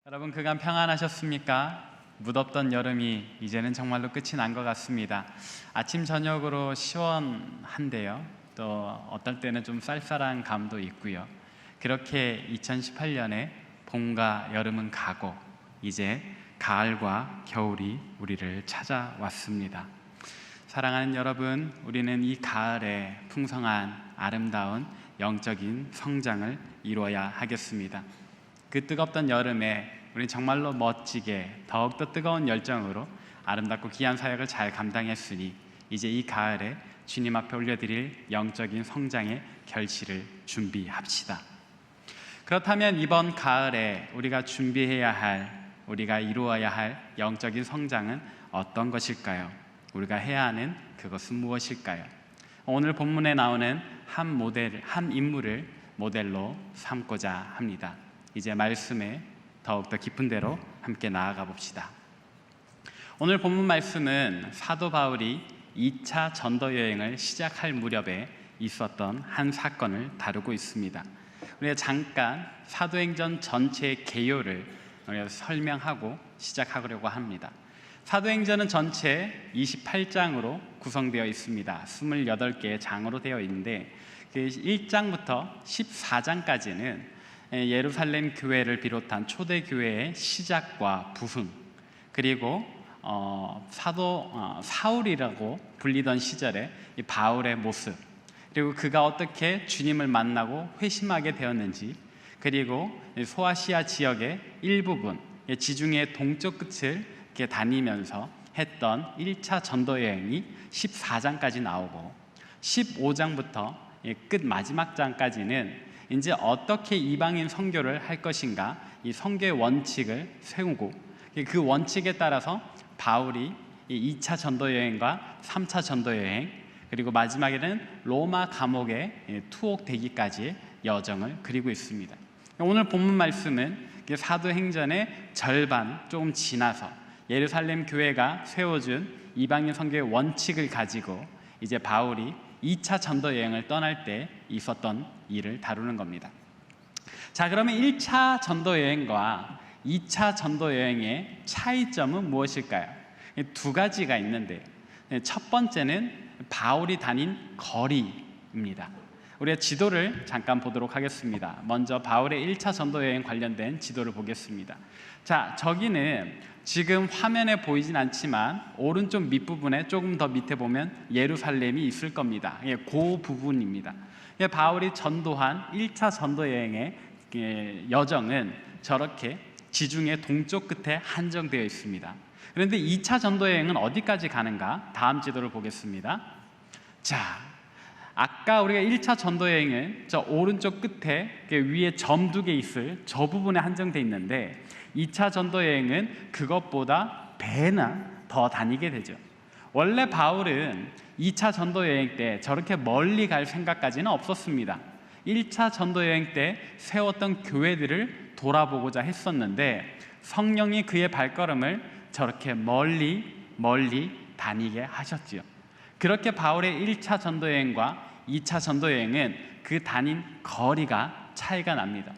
여러분 그간 평안하셨습니까? 무덥던 여름이 이제는 정말로 끝이 난 것 같습니다. 아침 저녁으로 시원한데요, 또 어떨 때는 좀 쌀쌀한 감도 있고요. 그렇게 2018년에 봄과 여름은 가고 이제 가을과 겨울이 우리를 찾아왔습니다. 사랑하는 여러분, 우리는 이 가을에 풍성한 아름다운 영적인 성장을 이루어야 하겠습니다. 그 뜨겁던 여름에 우리는 정말로 멋지게 더욱더 뜨거운 열정으로 아름답고 귀한 사역을 잘 감당했으니 이제 이 가을에 주님 앞에 올려드릴 영적인 성장의 결실을 준비합시다. 그렇다면 이번 가을에 우리가 준비해야 할, 우리가 이루어야 할 영적인 성장은 어떤 것일까요? 우리가 해야 하는 그것은 무엇일까요? 오늘 본문에 나오는 한 인물을 모델로 삼고자 합니다. 이제 말씀에 더욱더 깊은 데로 함께 나아가 봅시다. 오늘 본문 말씀은 사도 바울이 2차 전도 여행을 시작할 무렵에 있었던 한 사건을 다루고 있습니다. 우리가 잠깐 사도행전 전체의 개요를 설명하고 시작하려고 합니다. 사도행전은 전체 28장으로 구성되어 있습니다. 28개의 장으로 되어 있는데 그 1장부터 14장까지는 예루살렘 교회를 비롯한 초대 교회의 시작과 부흥, 그리고 사도 사울이라고 불리던 시절에 이 바울의 모습, 그리고 그가 어떻게 주님을 만나고 회심하게 되었는지, 그리고 소아시아 지역의 일부분, 지중해 동쪽 끝을 이렇게 다니면서 했던 1차 전도 여행이 14장까지 나오고 15장부터 끝 마지막 장까지는 이제 어떻게 이방인 선교를 할 것인가, 이 선교의 원칙을 세우고 그 원칙에 따라서 바울이 이 2차 전도 여행과 3차 전도 여행, 그리고 마지막에는 로마 감옥에 투옥되기까지의 여정을 그리고 있습니다. 오늘 본문 말씀은 사도행전의 절반 조금 지나서 예루살렘 교회가 세워준 이방인 선교의 원칙을 가지고 이제 바울이 2차 전도 여행을 떠날 때 있었던 일을 다루는 겁니다. 자, 그러면 1차 전도 여행과 2차 전도 여행의 차이점은 무엇일까요? 두 가지가 있는데, 첫 번째는 바울이 다닌 거리입니다. 우리가 지도를 잠깐 보도록 하겠습니다. 먼저 바울의 1차 전도 여행 관련된 지도를 보겠습니다. 자, 저기는 지금 화면에 보이진 않지만 오른쪽 밑부분에 조금 더 밑에 보면 예루살렘이 있을 겁니다. 그 부분입니다. 바울이 전도한 1차 전도 여행의 여정은 저렇게 지중해 동쪽 끝에 한정되어 있습니다. 그런데 2차 전도 여행은 어디까지 가는가? 다음 지도를 보겠습니다. 자, 아까 우리가 1차 전도 여행은 저 오른쪽 끝에 위에 점 2개 있을 저 부분에 한정되어 있는데 2차 전도 여행은 그것보다 배나 더 다니게 되죠. 원래 바울은 2차 전도 여행 때 저렇게 멀리 갈 생각까지는 없었습니다. 1차 전도 여행 때 세웠던 교회들을 돌아보고자 했었는데 성령이 그의 발걸음을 저렇게 멀리 다니게 하셨지요. 그렇게 바울의 1차 전도 여행과 2차 전도 여행은 그 다닌 거리가 차이가 납니다.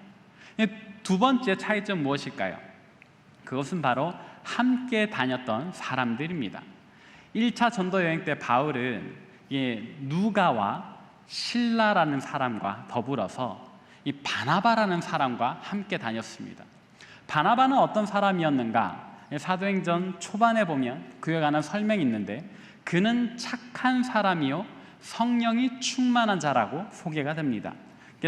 두 번째 차이점 무엇일까요? 그것은 바로 함께 다녔던 사람들입니다. 1차 전도 여행 때 바울은 누가와 실라라는 사람과 더불어서 이 바나바라는 사람과 함께 다녔습니다. 바나바는 어떤 사람이었는가? 사도행전 초반에 보면 그에 관한 설명이 있는데 그는 착한 사람이요 성령이 충만한 자라고 소개가 됩니다.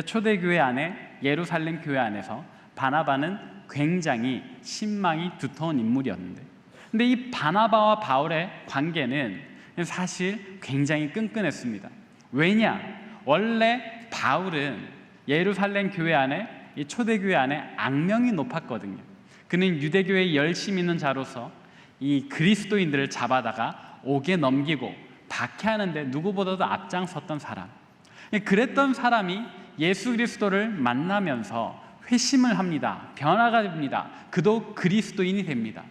초대교회 안에, 예루살렘 교회 안에서 바나바는 굉장히 신망이 두터운 인물이었는데, 근데 이 바나바와 바울의 관계는 사실 굉장히 끈끈했습니다. 왜냐? 원래 바울은 예루살렘 교회 안에, 이 초대교회 안에 악명이 높았거든요. 그는 유대교회에 열심 있는 자로서 이 그리스도인들을 잡아다가 옥에 넘기고 박해하는데 누구보다도 앞장섰던 사람. 그랬던 사람이 예수 그리스도를 만나면서 회심을 합니다. 변화가 됩니다. 그도 그리스도인이 됩니다.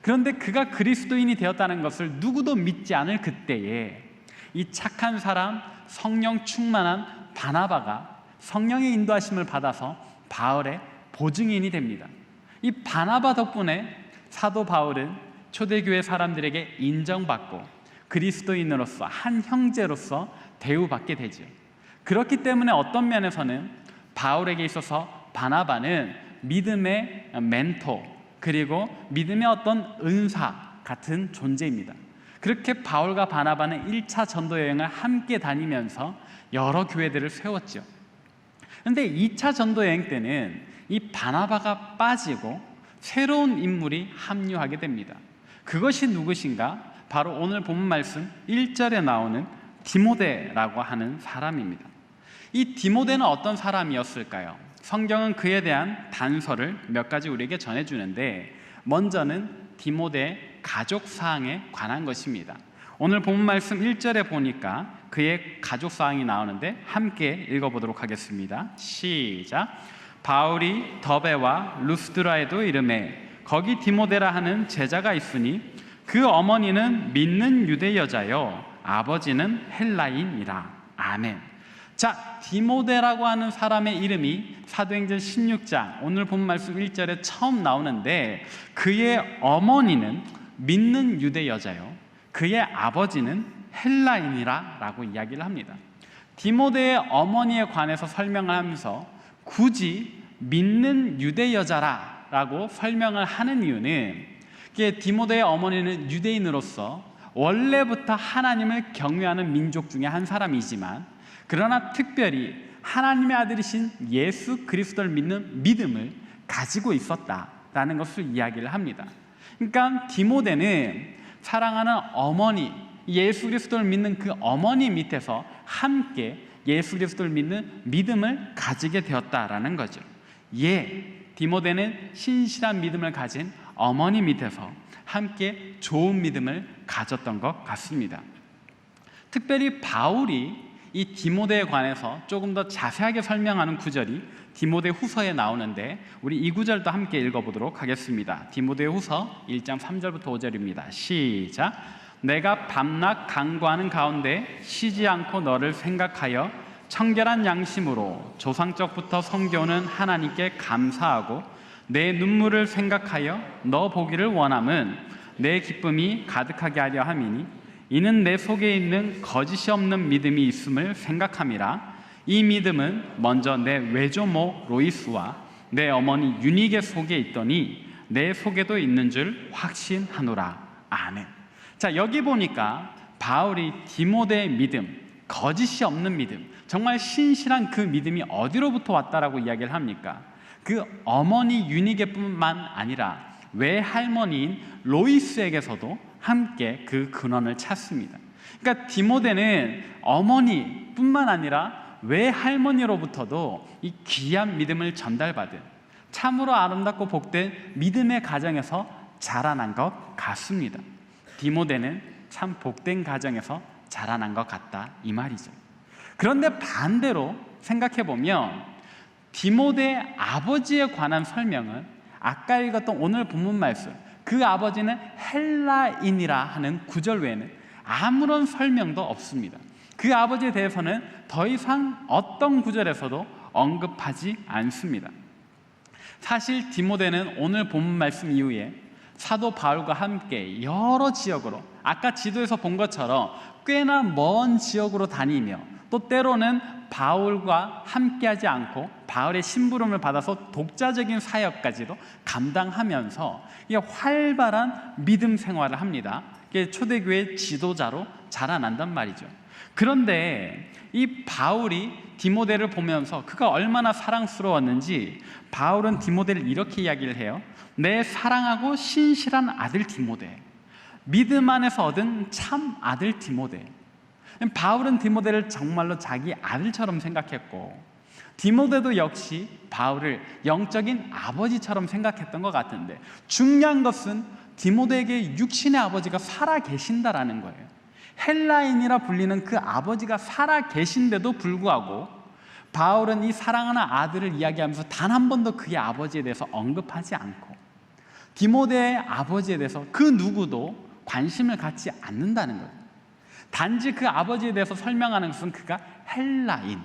그런데 그가 그리스도인이 되었다는 것을 누구도 믿지 않을 그때에 이 착한 사람, 성령 충만한 바나바가 성령의 인도하심을 받아서 바울의 보증인이 됩니다. 이 바나바 덕분에 사도 바울은 초대교회 사람들에게 인정받고 그리스도인으로서 한 형제로서 대우받게 되죠. 그렇기 때문에 어떤 면에서는 바울에게 있어서 바나바는 믿음의 멘토, 그리고 믿음의 어떤 은사 같은 존재입니다. 그렇게 바울과 바나바는 1차 전도 여행을 함께 다니면서 여러 교회들을 세웠죠. 그런데 2차 전도 여행 때는 이 바나바가 빠지고 새로운 인물이 합류하게 됩니다. 그것이 누구신가? 바로 오늘 본문 말씀 1절에 나오는 디모데라고 하는 사람입니다. 이 디모데는 어떤 사람이었을까요? 성경은 그에 대한 단서를 몇 가지 우리에게 전해주는데, 먼저는 디모데의 가족 사항에 관한 것입니다. 오늘 본문 말씀 1절에 보니까 그의 가족 사항이 나오는데 함께 읽어보도록 하겠습니다. 시작. 바울이 더베와 루스드라에도 이르매 거기 디모데라 하는 제자가 있으니 그 어머니는 믿는 유대 여자요 아버지는 헬라인이라. 아멘. 자, 디모데라고 하는 사람의 이름이 사도행전 16장 오늘 본 말씀 1절에 처음 나오는데, 그의 어머니는 믿는 유대 여자요 그의 아버지는 헬라인이라 라고 이야기를 합니다. 디모데의 어머니에 관해서 설명을 하면서 굳이 믿는 유대 여자라 라고 설명을 하는 이유는, 디모데의 어머니는 유대인으로서 원래부터 하나님을 경외하는 민족 중에 한 사람이지만, 그러나 특별히 하나님의 아들이신 예수 그리스도를 믿는 믿음을 가지고 있었다라는 것을 이야기를 합니다. 그러니까 디모데는 사랑하는 어머니, 예수 그리스도를 믿는 그 어머니 밑에서 함께 예수 그리스도를 믿는 믿음을 가지게 되었다라는 거죠. 디모데는 신실한 믿음을 가진 어머니 밑에서 함께 좋은 믿음을 가졌던 것 같습니다. 특별히 바울이 이 디모데에 관해서 조금 더 자세하게 설명하는 구절이 디모데 후서에 나오는데, 우리 이 구절도 함께 읽어보도록 하겠습니다. 디모데 후서 1장 3절부터 5절입니다. 시작. 내가 밤낮 간구하는 가운데 쉬지 않고 너를 생각하여 청결한 양심으로 조상적부터 섬겨오는 하나님께 감사하고 내 눈물을 생각하여 너 보기를 원함은 내 기쁨이 가득하게 하려 함이니 이는 내 속에 있는 거짓이 없는 믿음이 있음을 생각함이라. 이 믿음은 먼저 내 외조모 로이스와 내 어머니 유니게 속에 있더니 내 속에도 있는 줄 확신하노라. 아멘. 자, 여기 보니까 바울이 디모데의 믿음, 거짓이 없는 믿음, 정말 신실한 그 믿음이 어디로부터 왔다라고 이야기를 합니까? 그 어머니 유니게뿐만 아니라 외할머니인 로이스에게서도 함께 그 근원을 찾습니다. 그러니까 디모데는 어머니뿐만 아니라 외할머니로부터도 이 귀한 믿음을 전달받은 참으로 아름답고 복된 믿음의 가정에서 자라난 것 같습니다. 디모데는 참 복된 가정에서 자라난 것 같다, 이 말이죠. 그런데 반대로 생각해보면 디모데의 아버지에 관한 설명은 아까 읽었던 오늘 본문 말씀, 그 아버지는 헬라인이라 하는 구절 외에는 아무런 설명도 없습니다. 그 아버지에 대해서는 더 이상 어떤 구절에서도 언급하지 않습니다. 사실 디모데는 오늘 본문 말씀 이후에 사도 바울과 함께 여러 지역으로, 아까 지도에서 본 것처럼 꽤나 먼 지역으로 다니며, 또 때로는 바울과 함께하지 않고 바울의 심부름을 받아서 독자적인 사역까지도 감당하면서 활발한 믿음 생활을 합니다. 초대교회 지도자로 자라난단 말이죠. 그런데 이 바울이 디모데를 보면서 그가 얼마나 사랑스러웠는지 바울은 디모데를 이렇게 이야기를 해요. 내 사랑하고 신실한 아들 디모데, 믿음 안에서 얻은 참 아들 디모데. 바울은 디모데를 정말로 자기 아들처럼 생각했고, 디모데도 역시 바울을 영적인 아버지처럼 생각했던 것 같은데, 중요한 것은 디모데에게 육신의 아버지가 살아 계신다라는 거예요. 헬라인이라 불리는 그 아버지가 살아 계신데도 불구하고 바울은 이 사랑하는 아들을 이야기하면서 단 한 번도 그의 아버지에 대해서 언급하지 않고, 디모데의 아버지에 대해서 그 누구도 관심을 갖지 않는다는 거예요. 단지 그 아버지에 대해서 설명하는 것은 그가 헬라인,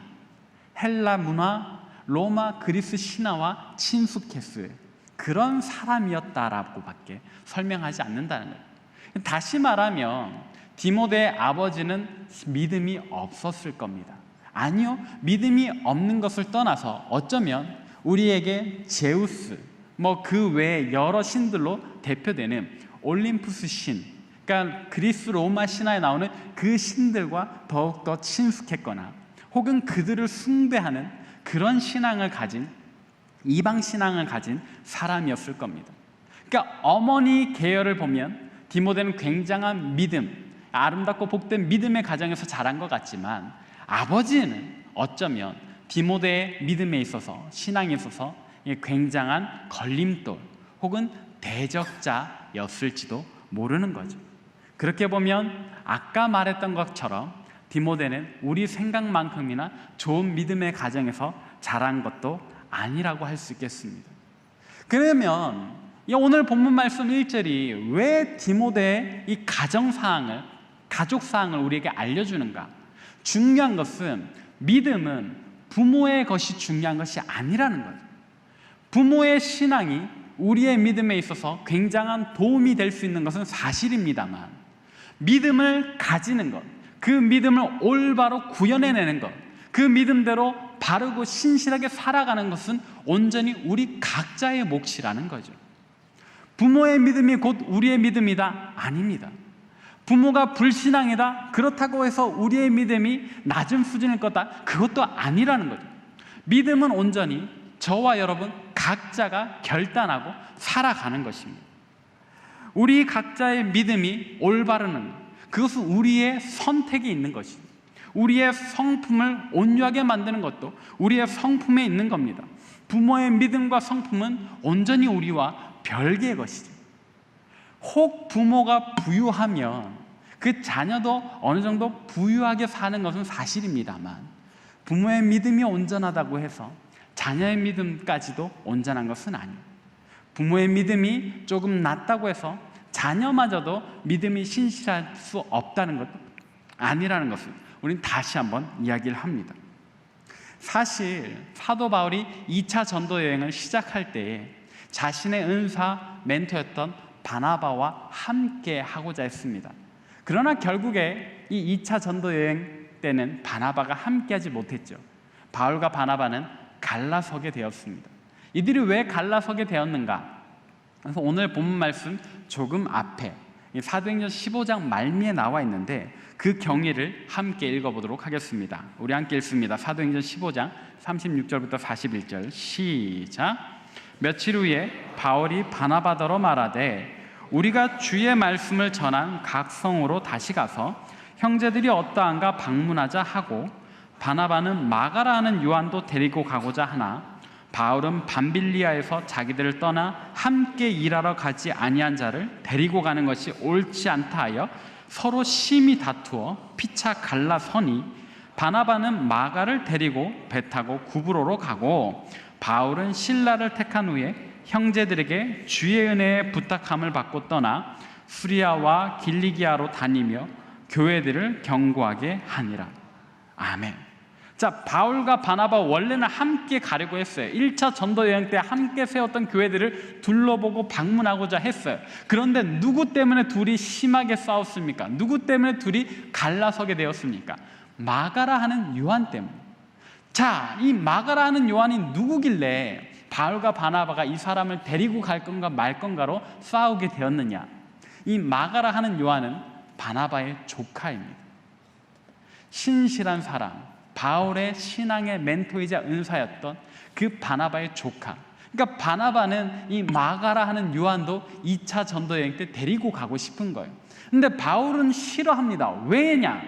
헬라 문화, 로마 그리스 신화와 친숙했어요. 그런 사람이었다라고밖에 설명하지 않는다는 거예요. 다시 말하면 디모데의 아버지는 믿음이 없었을 겁니다. 아니요, 믿음이 없는 것을 떠나서 어쩌면 우리에게 제우스, 그 외에 여러 신들로 대표되는 올림푸스 신, 그러니까 그리스 로마 신화에 나오는 그 신들과 더욱더 친숙했거나 혹은 그들을 숭배하는 그런 신앙을 가진, 이방 신앙을 가진 사람이었을 겁니다. 그러니까 어머니 계열을 보면 디모데는 굉장한 믿음, 아름답고 복된 믿음의 가정에서 자란 것 같지만 아버지는 어쩌면 디모데의 믿음에 있어서, 신앙에 있어서 굉장한 걸림돌 혹은 대적자였을지도 모르는 거죠. 그렇게 보면 아까 말했던 것처럼 디모데는 우리 생각만큼이나 좋은 믿음의 가정에서 자란 것도 아니라고 할 수 있겠습니다. 그러면 오늘 본문 말씀 1절이 왜 디모데의 이 가정사항을, 가족사항을 우리에게 알려주는가? 중요한 것은 믿음은 부모의 것이 중요한 것이 아니라는 거죠. 부모의 신앙이 우리의 믿음에 있어서 굉장한 도움이 될 수 있는 것은 사실입니다만 믿음을 가지는 것, 그 믿음을 올바로 구현해내는 것, 그 믿음대로 바르고 신실하게 살아가는 것은 온전히 우리 각자의 몫이라는 거죠. 부모의 믿음이 곧 우리의 믿음이다? 아닙니다. 부모가 불신앙이다? 그렇다고 해서 우리의 믿음이 낮은 수준일 거다? 그것도 아니라는 거죠. 믿음은 온전히 저와 여러분 각자가 결단하고 살아가는 것입니다. 우리 각자의 믿음이 올바르는, 그것은 우리의 선택이 있는 것입니다. 우리의 성품을 온유하게 만드는 것도 우리의 성품에 있는 겁니다. 부모의 믿음과 성품은 온전히 우리와 별개의 것이죠. 혹 부모가 부유하면 그 자녀도 어느 정도 부유하게 사는 것은 사실입니다만 부모의 믿음이 온전하다고 해서 자녀의 믿음까지도 온전한 것은 아니에요. 부모의 믿음이 조금 낮다고 해서 자녀마저도 믿음이 신실할 수 없다는 것도 아니라는 것을 우리는 다시 한번 이야기를 합니다. 사실 사도 바울이 2차 전도 여행을 시작할 때에 자신의 은사 멘토였던 바나바와 함께 하고자 했습니다. 그러나 결국에 이 2차 전도 여행 때는 바나바가 함께하지 못했죠. 바울과 바나바는 갈라서게 되었습니다. 이들이 왜 갈라서게 되었는가? 그래서 오늘 본문 말씀 조금 앞에 사도행전 15장 말미에 나와 있는데 그 경위를 함께 읽어보도록 하겠습니다. 우리 함께 읽습니다. 사도행전 15장 36절부터 41절 시작. 며칠 후에 바울이 바나바더러 말하되 우리가 주의 말씀을 전한 각 성으로 다시 가서 형제들이 어떠한가 방문하자 하고 바나바는 마가라 하는 요한도 데리고 가고자 하나 바울은 밤빌리아에서 자기들을 떠나 함께 일하러 가지 아니한 자를 데리고 가는 것이 옳지 않다 하여 서로 심히 다투어 피차 갈라서니 바나바는 마가를 데리고 배 타고 구브로로 가고 바울은 실라를 택한 후에 형제들에게 주의 은혜에 부탁함을 받고 떠나 수리아와 길리기아로 다니며 교회들을 경고하게 하니라. 아멘. 자, 바울과 바나바 원래는 함께 가려고 했어요. 1차 전도 여행 때 함께 세웠던 교회들을 둘러보고 방문하고자 했어요. 그런데 누구 때문에 둘이 심하게 싸웠습니까? 누구 때문에 둘이 갈라서게 되었습니까? 마가라 하는 요한 때문에. 자, 이 마가라 하는 요한이 누구길래 바울과 바나바가 이 사람을 데리고 갈 건가 말 건가로 싸우게 되었느냐? 이 마가라 하는 요한은 바나바의 조카입니다. 신실한 사람, 바울의 신앙의 멘토이자 은사였던 그 바나바의 조카. 그러니까 바나바는 이 마가라 하는 요한도 2차 전도 여행 때 데리고 가고 싶은 거예요. 근데 바울은 싫어합니다. 왜냐?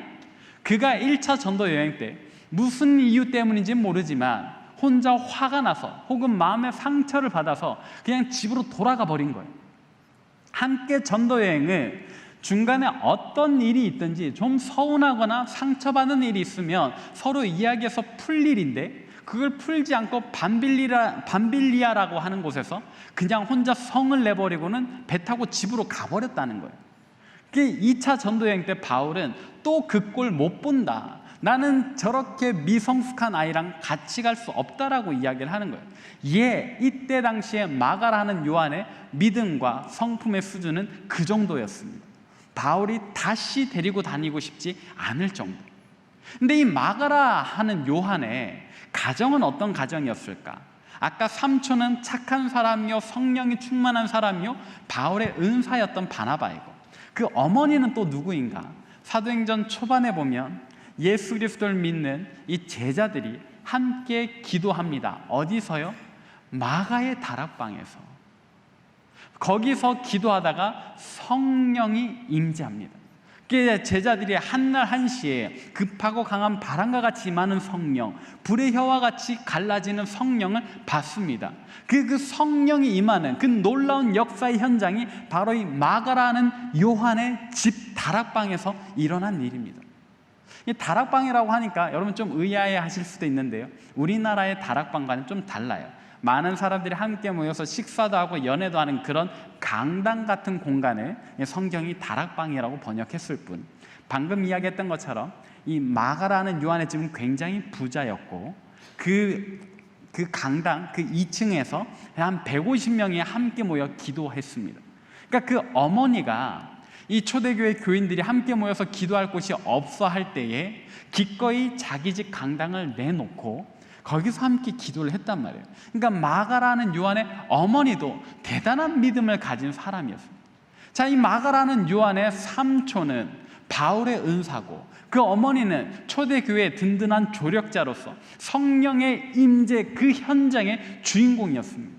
그가 1차 전도 여행 때 무슨 이유 때문인지 모르지만 혼자 화가 나서 혹은 마음의 상처를 받아서 그냥 집으로 돌아가 버린 거예요. 함께 전도 여행을 중간에 어떤 일이 있든지 좀 서운하거나 상처받는 일이 있으면 서로 이야기해서 풀 일인데 그걸 풀지 않고 밤빌리아라고 하는 곳에서 그냥 혼자 성을 내버리고는 배 타고 집으로 가버렸다는 거예요. 그 2차 전도 여행 때 바울은 또 그 꼴 못 본다. 나는 저렇게 미성숙한 아이랑 같이 갈 수 없다라고 이야기를 하는 거예요. 이때 당시에 마가라는 요한의 믿음과 성품의 수준은 그 정도였습니다. 바울이 다시 데리고 다니고 싶지 않을 정도. 근데 이 마가라 하는 요한의 가정은 어떤 가정이었을까? 아까 삼촌은 착한 사람이요, 성령이 충만한 사람이요, 바울의 은사였던 바나바이고, 그 어머니는 또 누구인가? 사도행전 초반에 보면 예수 그리스도를 믿는 이 제자들이 함께 기도합니다. 어디서요? 마가의 다락방에서. 거기서 기도하다가 성령이 임재합니다. 제자들이 한날 한시에 급하고 강한 바람과 같이 임하는 성령, 불의 혀와 같이 갈라지는 성령을 받습니다. 그 성령이 임하는 그 놀라운 역사의 현장이 바로 이 마가라는 요한의 집 다락방에서 일어난 일입니다. 이 다락방이라고 하니까 여러분 좀 의아해 하실 수도 있는데요, 우리나라의 다락방과는 좀 달라요. 많은 사람들이 함께 모여서 식사도 하고 연애도 하는 그런 강당 같은 공간을 성경이 다락방이라고 번역했을 뿐, 방금 이야기했던 것처럼 이 마가라는 요한의 집은 굉장히 부자였고, 그 강당 그 2층에서 한 150명이 함께 모여 기도했습니다. 그러니까 그 어머니가 이 초대교회 교인들이 함께 모여서 기도할 곳이 없어 할 때에 기꺼이 자기 집 강당을 내놓고 거기서 함께 기도를 했단 말이에요. 그러니까 마가라는 요한의 어머니도 대단한 믿음을 가진 사람이었습니다. 자, 이 마가라는 요한의 삼촌은 바울의 은사고, 그 어머니는 초대교회의 든든한 조력자로서 성령의 임재 그 현장의 주인공이었습니다.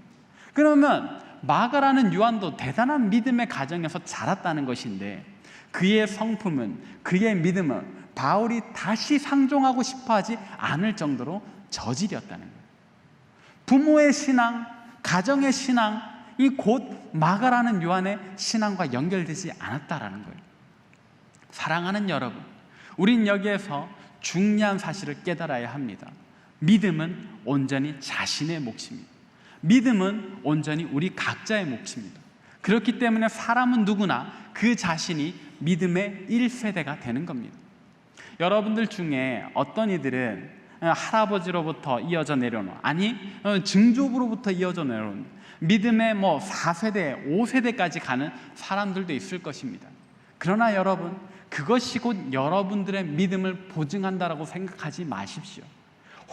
그러면 마가라는 요한도 대단한 믿음의 가정에서 자랐다는 것인데, 그의 성품은, 그의 믿음은 바울이 다시 상종하고 싶어하지 않을 정도로 저질이었다는 거예요. 부모의 신앙, 가정의 신앙이 곧 마가라는 요한의 신앙과 연결되지 않았다라는 거예요. 사랑하는 여러분, 우린 여기에서 중요한 사실을 깨달아야 합니다. 믿음은 온전히 자신의 몫입니다. 믿음은 온전히 우리 각자의 몫입니다. 그렇기 때문에 사람은 누구나 그 자신이 믿음의 1세대가 되는 겁니다. 여러분들 중에 어떤 이들은 할아버지로부터 이어져 내려온, 아니 증조부로부터 이어져 내려온 믿음의 4세대, 5세대까지 가는 사람들도 있을 것입니다. 그러나 여러분, 그것이 곧 여러분들의 믿음을 보증한다라고 생각하지 마십시오.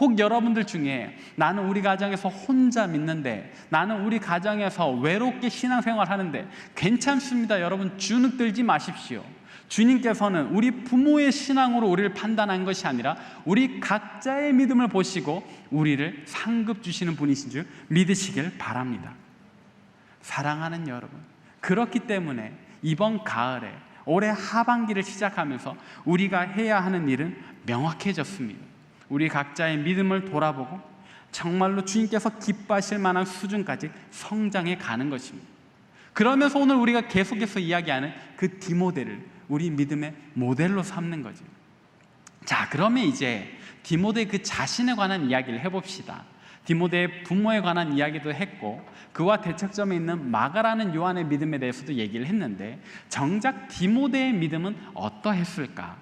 혹 여러분들 중에 나는 우리 가정에서 혼자 믿는데, 나는 우리 가정에서 외롭게 신앙생활 하는데 괜찮습니다. 여러분, 주눅 들지 마십시오. 주님께서는 우리 부모의 신앙으로 우리를 판단한 것이 아니라 우리 각자의 믿음을 보시고 우리를 상급 주시는 분이신 줄 믿으시길 바랍니다. 사랑하는 여러분, 그렇기 때문에 이번 가을에, 올해 하반기를 시작하면서 우리가 해야 하는 일은 명확해졌습니다. 우리 각자의 믿음을 돌아보고 정말로 주님께서 기뻐하실 만한 수준까지 성장해 가는 것입니다. 그러면서 오늘 우리가 계속해서 이야기하는 그 디모데를 우리 믿음의 모델로 삼는 거죠. 자, 그러면 이제 디모데 그 자신에 관한 이야기를 해봅시다. 디모데의 부모에 관한 이야기도 했고, 그와 대척점에 있는 마가라는 요한의 믿음에 대해서도 얘기를 했는데, 정작 디모데의 믿음은 어떠했을까?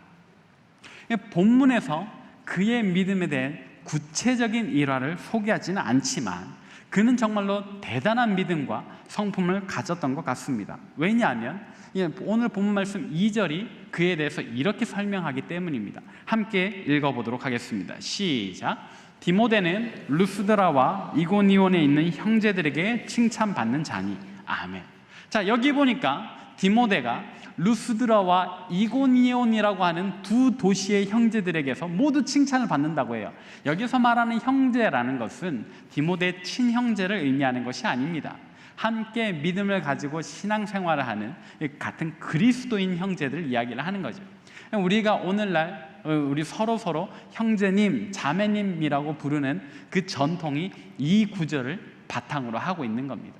본문에서 그의 믿음에 대한 구체적인 일화를 소개하지는 않지만 그는 정말로 대단한 믿음과 성품을 가졌던 것 같습니다. 왜냐하면 오늘 본문 말씀 2절이 그에 대해서 이렇게 설명하기 때문입니다. 함께 읽어보도록 하겠습니다. 시작. 디모데는 루스드라와 이고니온에 있는 형제들에게 칭찬받는 자니. 아멘. 자, 여기 보니까 디모데가 루스드라와 이고니온이라고 하는 두 도시의 형제들에게서 모두 칭찬을 받는다고 해요. 여기서 말하는 형제라는 것은 디모데의 친형제를 의미하는 것이 아닙니다. 함께 믿음을 가지고 신앙생활을 하는 같은 그리스도인 형제들 이야기를 하는 거죠. 우리가 오늘날 우리 서로 형제님, 자매님이라고 부르는 그 전통이 이 구절을 바탕으로 하고 있는 겁니다.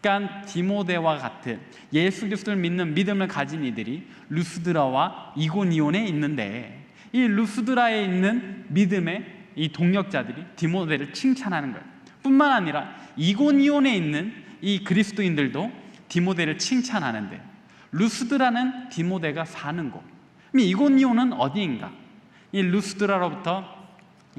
그러니까 디모데와 같은 예수 그리스도를 믿는 믿음을 가진 이들이 루스드라와 이고니온에 있는데, 이 루스드라에 있는 믿음의 이 동력자들이 디모데를 칭찬하는 거예요. 뿐만 아니라 이고니온에 있는 이 그리스도인들도 디모데를 칭찬하는데, 루스드라는 디모데가 사는 곳. 이곳은 어디인가? 이 루스드라로부터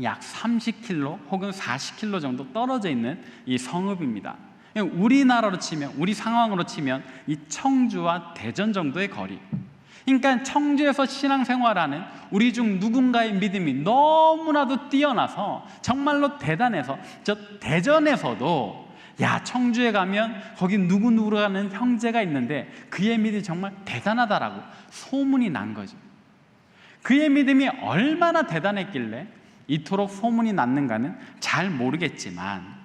약 30km 혹은 40km 정도 떨어져 있는 이 성읍입니다. 우리나라로 치면, 우리 상황으로 치면 이 청주와 대전 정도의 거리. 그러니까 청주에서 신앙생활하는 우리 중 누군가의 믿음이 너무나도 뛰어나서 정말로 대단해서 저 대전에서도 야, 청주에 가면 거기 누구누구라는 형제가 있는데 그의 믿음이 정말 대단하다라고 소문이 난 거죠. 그의 믿음이 얼마나 대단했길래 이토록 소문이 났는가는 잘 모르겠지만,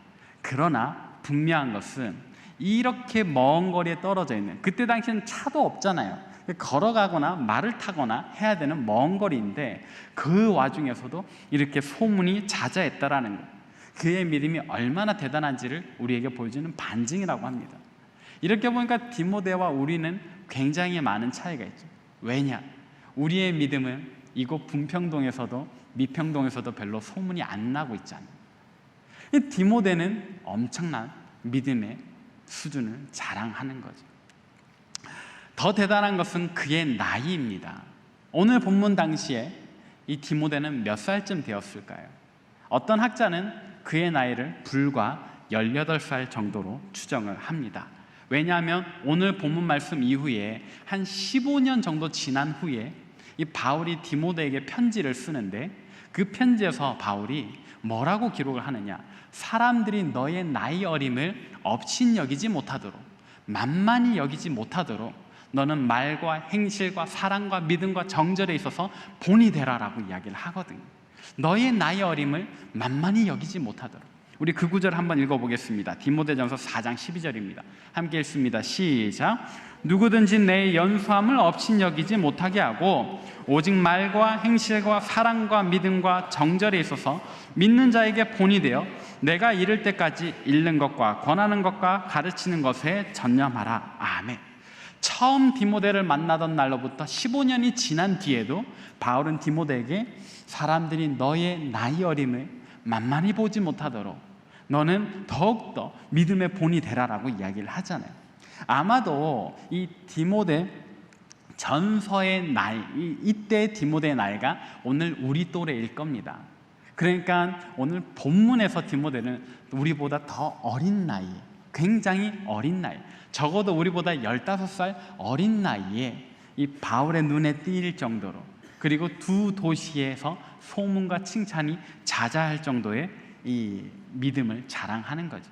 그러나 분명한 것은 이렇게 먼 거리에 떨어져 있는, 그때 당시에는 차도 없잖아요. 걸어가거나 말을 타거나 해야 되는 먼 거리인데 그 와중에서도 이렇게 소문이 자자했다라는 것, 그의 믿음이 얼마나 대단한지를 우리에게 보여주는 반증이라고 합니다. 이렇게 보니까 디모데와 우리는 굉장히 많은 차이가 있죠. 왜냐? 우리의 믿음은 이곳 분평동에서도 미평동에서도 별로 소문이 안 나고 있잖아요. 디모데는 엄청난 믿음의 수준을 자랑하는 거죠. 더 대단한 것은 그의 나이입니다. 오늘 본문 당시에 이 디모데는 몇 살쯤 되었을까요? 어떤 학자는 그의 나이를 불과 18살 정도로 추정을 합니다. 왜냐하면 오늘 본문 말씀 이후에 한 15년 정도 지난 후에 이 바울이 디모데에게 편지를 쓰는데, 그 편지에서 바울이 뭐라고 기록을 하느냐? 사람들이 너의 나이 어림을 업신여기지 못하도록, 만만히 여기지 못하도록 너는 말과 행실과 사랑과 믿음과 정절에 있어서 본이 되라라고 이야기를 하거든요. 너의 나이 어림을 만만히 여기지 못하도록. 우리 그 구절 한번 읽어보겠습니다. 디모데전서 4장 12절입니다. 함께 읽습니다. 시작. 누구든지 내 연수함을 업신여기지 못하게 하고 오직 말과 행실과 사랑과 믿음과 정절에 있어서 믿는 자에게 본이 되어 내가 이를 때까지 읽는 것과 권하는 것과 가르치는 것에 전념하라. 아멘. 처음 디모데를 만나던 날로부터 15년이 지난 뒤에도 바울은 디모데에게 사람들이 너의 나이 어림을 만만히 보지 못하도록 너는 더욱더 믿음의 본이 되라라고 이야기를 하잖아요. 아마도 이 디모데 전서의 나이, 이때 디모데의 나이가 오늘 우리 또래일 겁니다. 그러니까 오늘 본문에서 디모데는 우리보다 더 어린 나이, 굉장히 어린 나이, 적어도 우리보다 15살 어린 나이에 이 바울의 눈에 띄일 정도로, 그리고 두 도시에서 소문과 칭찬이 자자할 정도의 이 믿음을 자랑하는 거죠.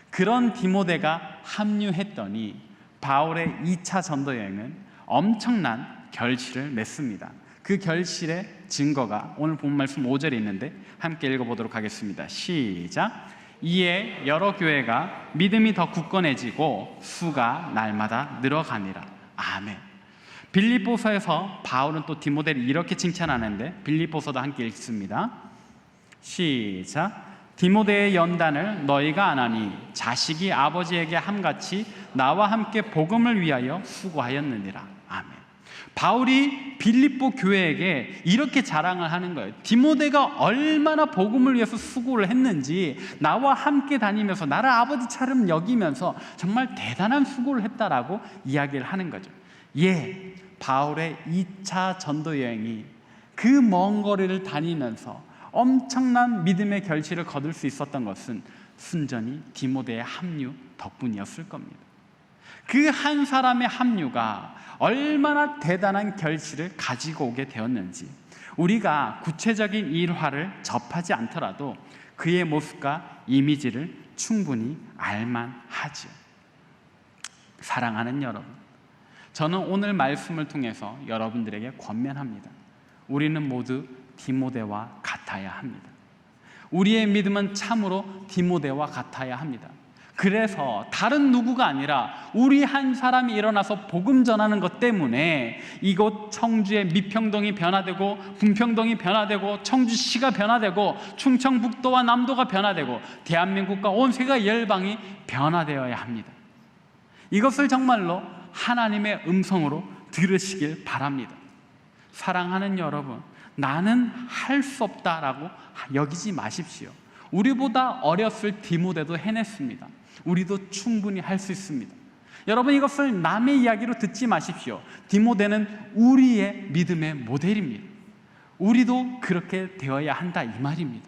그런 디모데가 합류했더니 바울의 2차 전도 여행은 엄청난 결실을 맺습니다. 그 결실의 증거가 오늘 본 말씀 5절에 있는데 함께 읽어보도록 하겠습니다. 시작. 이에 여러 교회가 믿음이 더 굳건해지고 수가 날마다 늘어가니라. 아멘. 빌립보서에서 바울은 또 디모데를 이렇게 칭찬하는데 빌립보서도 함께 읽습니다. 시작. 디모데의 연단을 너희가 안 하니 자식이 아버지에게 함같이 나와 함께 복음을 위하여 수고하였느니라. 아멘. 바울이 빌립보 교회에게 이렇게 자랑을 하는 거예요. 디모데가 얼마나 복음을 위해서 수고를 했는지, 나와 함께 다니면서 나를 아버지처럼 여기면서 정말 대단한 수고를 했다라고 이야기를 하는 거죠. 예, 바울의 2차 전도 여행이 그 먼 거리를 다니면서 엄청난 믿음의 결실을 거둘 수 있었던 것은 순전히 디모데의 합류 덕분이었을 겁니다. 그 한 사람의 합류가 얼마나 대단한 결실을 가지고 오게 되었는지 우리가 구체적인 일화를 접하지 않더라도 그의 모습과 이미지를 충분히 알만하죠. 사랑하는 여러분, 저는 오늘 말씀을 통해서 여러분들에게 권면합니다. 우리는 모두 디모데와 같아야 합니다. 우리의 믿음은 참으로 디모데와 같아야 합니다. 그래서 다른 누구가 아니라 우리 한 사람이 일어나서 복음 전하는 것 때문에 이곳 청주의 미평동이 변화되고 분평동이 변화되고 청주시가 변화되고 충청북도와 남도가 변화되고 대한민국과 온 세계 열방이 변화되어야 합니다. 이것을 정말로 하나님의 음성으로 들으시길 바랍니다. 사랑하는 여러분, 나는 할 수 없다라고 여기지 마십시오. 우리보다 어렸을 디모데도 해냈습니다. 우리도 충분히 할 수 있습니다. 여러분, 이것을 남의 이야기로 듣지 마십시오. 디모데는 우리의 믿음의 모델입니다. 우리도 그렇게 되어야 한다, 이 말입니다.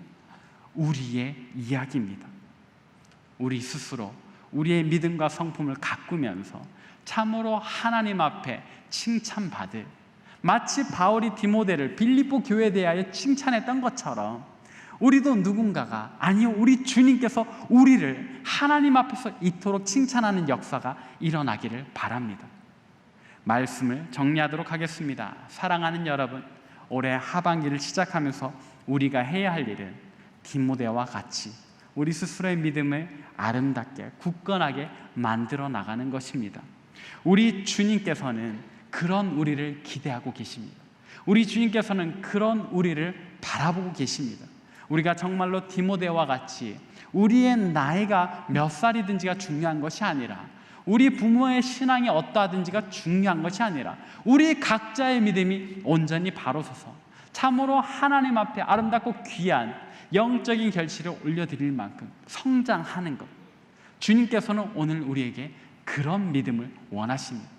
우리의 이야기입니다. 우리 스스로 우리의 믿음과 성품을 가꾸면서 참으로 하나님 앞에 칭찬받을, 마치 바울이 디모데를 빌립보 교회에 대하여 칭찬했던 것처럼 우리도 누군가가, 아니요, 우리 주님께서 우리를 하나님 앞에서 이토록 칭찬하는 역사가 일어나기를 바랍니다. 말씀을 정리하도록 하겠습니다. 사랑하는 여러분, 올해 하반기를 시작하면서 우리가 해야 할 일은 디모데와 같이 우리 스스로의 믿음을 아름답게 굳건하게 만들어 나가는 것입니다. 우리 주님께서는 그런 우리를 기대하고 계십니다. 우리 주님께서는 그런 우리를 바라보고 계십니다. 우리가 정말로 디모데와 같이 우리의 나이가 몇 살이든지가 중요한 것이 아니라, 우리 부모의 신앙이 어떠하든지가 중요한 것이 아니라, 우리 각자의 믿음이 온전히 바로 서서 참으로 하나님 앞에 아름답고 귀한 영적인 결실을 올려드릴 만큼 성장하는 것, 주님께서는 오늘 우리에게 그런 믿음을 원하십니다.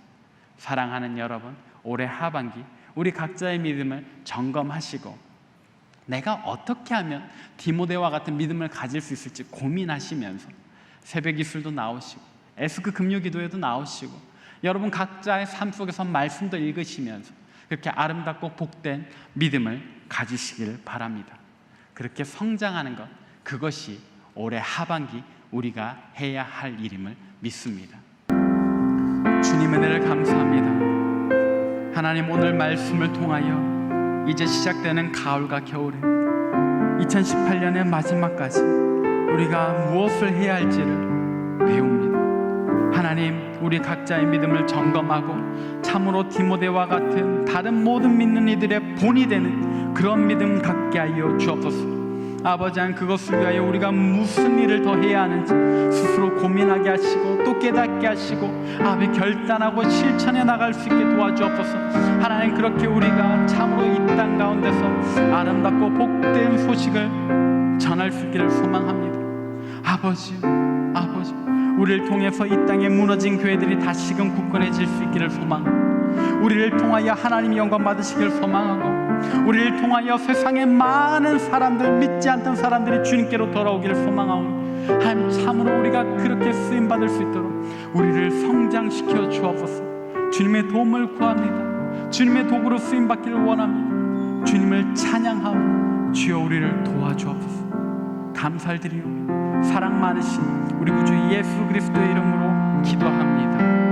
사랑하는 여러분, 올해 하반기 우리 각자의 믿음을 점검하시고 내가 어떻게 하면 디모데와 같은 믿음을 가질 수 있을지 고민하시면서 새벽 기술도 나오시고 에스크 금요기도에도 나오시고 여러분 각자의 삶 속에서 말씀도 읽으시면서 그렇게 아름답고 복된 믿음을 가지시길 바랍니다. 그렇게 성장하는 것, 그것이 올해 하반기 우리가 해야 할 일임을 믿습니다. 주님 은혜를 감사합니다. 하나님, 오늘 말씀을 통하여 이제 시작되는 가을과 겨울에 2018년의 마지막까지 우리가 무엇을 해야 할지를 배웁니다. 하나님, 우리 각자의 믿음을 점검하고 참으로 디모데와 같은 다른 모든 믿는 이들의 본이 되는 그런 믿음 갖게 하여 주옵소서. 아버지, 그것을 위하여 우리가 무슨 일을 더 해야 하는지 스스로 고민하게 하시고 또 깨닫게 하시고 결단하고 실천해 나갈 수 있게 도와주옵소서. 하나님, 그렇게 우리가 참으로 이 땅 가운데서 아름답고 복된 소식을 전할 수 있기를 소망합니다. 아버지, 우리를 통해서 이 땅에 무너진 교회들이 다시금 굳건해질 수 있기를 소망하고, 우리를 통하여 하나님이 영광 받으시기를 소망하고, 우리를 통하여 세상의 많은 사람들, 믿지 않던 사람들이 주님께로 돌아오기를 소망하오니, 하나님, 참으로 우리가 그렇게 쓰임받을 수 있도록 우리를 성장시켜 주옵소서. 주님의 도움을 구합니다. 주님의 도구로 쓰임받기를 원합니다. 주님을 찬양하고 주여 우리를 도와주옵소서. 감사를 드리오며 사랑 많으신 우리 구주 예수 그리스도의 이름으로 기도합니다.